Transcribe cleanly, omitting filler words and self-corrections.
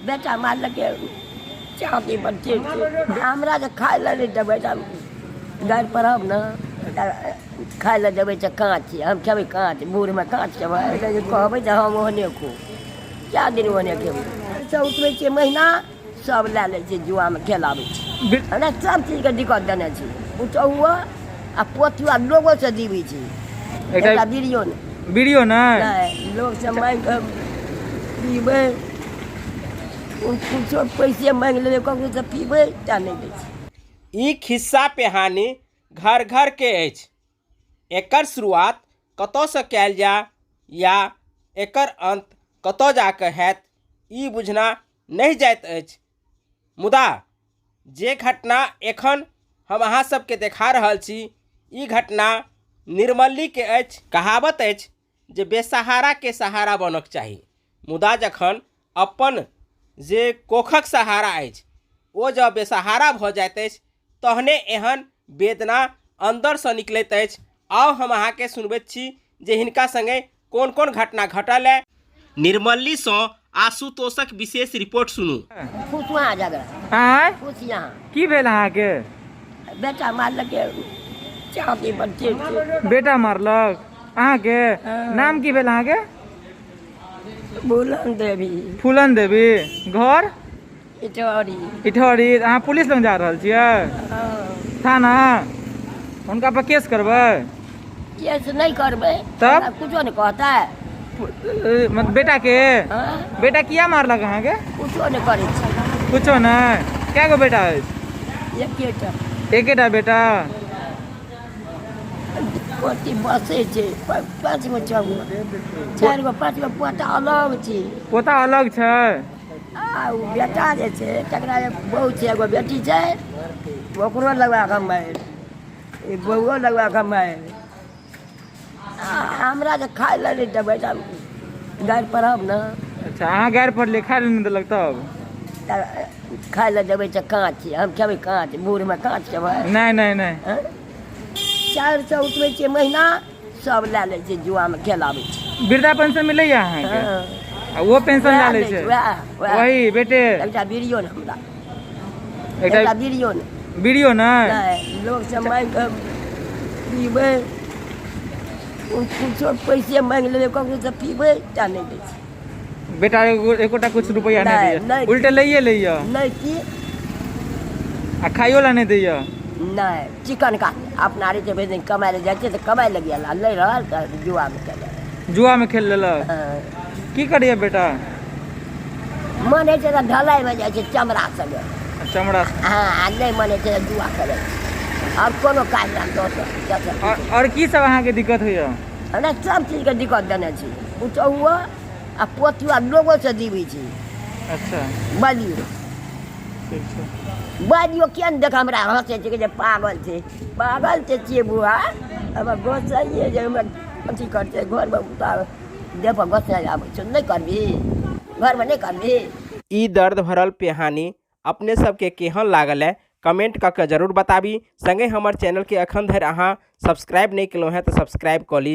बेटा मारल के चाँदी पर चिड़ हमरा तो खाए ला नहीं देवे गाय पर हम ना खाए ला देवे काँच हम खेबे काँच बूढ़ में काँच खेबे कहबे हम ओहने खो क्या दिन ओहने खेबे से उठबे छियै महीना सब लै ले छै जुआ में खेलाबे छै हमरा सब चीज के दिक्कत देने छै उठौआ आ पोतुआ लोगो से दीबी छै एकटा वीडियो नहीं लोग से मांग के पीबे कुछो पैसे मांग ले ककरो से पीबे ता नहीं दै छै। ई खिस्सा पिहानी घर घर के अछि। एकर शुरुआत कतौ से कैल जा या एकर अंत कतौ जाके हैत ई बुझना नहीं जाइत अछि। मुदा जे घटना एखन हम अहाँ सबके देखा रहल छी ई घटना निर्मली के अछि। कहावत अछि जे बेसहारा के सहारा बनक चाही, मुदा जखन अपन जे कोखक सहारा अछि ओ जब बेसहारा भऽ जाइत अछि तहने एहन वेदना अंदर से निकलैत अछि। आओ हम अहाँ के सुनबैत छी जे हिनका संगे कोन कोन घटना घटल है। निर्मली से आशुतोषक विशेष रिपोर्ट सुनू। खुशुआ झगड़ा आय खुशियाँ की भेल अहाँ के? बेटा मारल के चाँदी पर चिड़ बेटा मारलक अहाँ के? नाम की भेल अहाँ के? फूलन देवी। फूलन देवी। घर इटौरी। इटौरी। अहाँ पुलिस लग जा रहल छियै थाना? उनका पर केस करबै? केस नहीं करबै तब कुछो नहीं कहता है। बेटा के बेटा किया मारलक अहाँ के? कुछो नहीं करे छै। कुछो नहीं। क्या गो बेटा है? एकेटा बेटा। पोती बसे छै 5 गो 6 गो 4 गो 5 गो पोता अलग छै। पोता अलग छै आ उ बेटा जे छै तकरा बहू छै एगो बेटी छै ओकरो लगवा के मार ए बहूओ लगवा के मार हमरा तो खाए ला नहीं देवे गाय पर हम ना। अच्छा अहाँ गायर पर ले खाए नहीं देलक तब खाए ला देवे काँच हम खेबे काँच बूढ़ में काँच खेबे नहीं नहीं नहीं 400 उठबे छियै महीना सब लै ले छै जुआ में खेलाबे छै। वृद्धा पेंशन मिले अहाँ के? वो पेंशन लै ले छै वही बेटे? एकटा वीडियो ने हमरा एकटा वीडियो नहीं लोग से मांग के पीबे कुछो पैसे मांग ले ककरो से पीबे ता नहीं दै छै। बेटा एकोटा कुछ रुपया नहीं दैया उल्टे लइए लइया नहीं की आ खाइयो ला नहीं दैया नहीं चिकन का अपना रे जब दिन कमाए ले जाते तो कमाए लग गया नहीं रहल तो जुआ में खेल लेलक। की करिए बेटा? मन है तो ढलाई में जाए चमड़ा संगे चमड़ा। हाँ नहीं मन है जुआ करे और कोनो काज ना दोसर और की सब अहाँ के दिक्कत होइया? हमरा सब चीज के दिक्कत देने छी उठौआ आ पोतुआ लोगो से दीबी छी। अच्छा बालियो ठीक छै। बालियो किया न देख हमरा हंसे छै जे पागल छै छिए बुआ अब गोसाइए जे हमरा अथी करते घर में उतार दे पर गोसाइ आबै छै नहीं करबी घर में नहीं करबी। ई दर्द भरल पिहानी अपने सबके केहन लागल है कमेंट करके जरूर बताबी। संगे हमर चैनल के अखन धरि अहाँ सब्सक्राइब नहीं केलहुँ हैं तो सब्सक्राइब कर ली।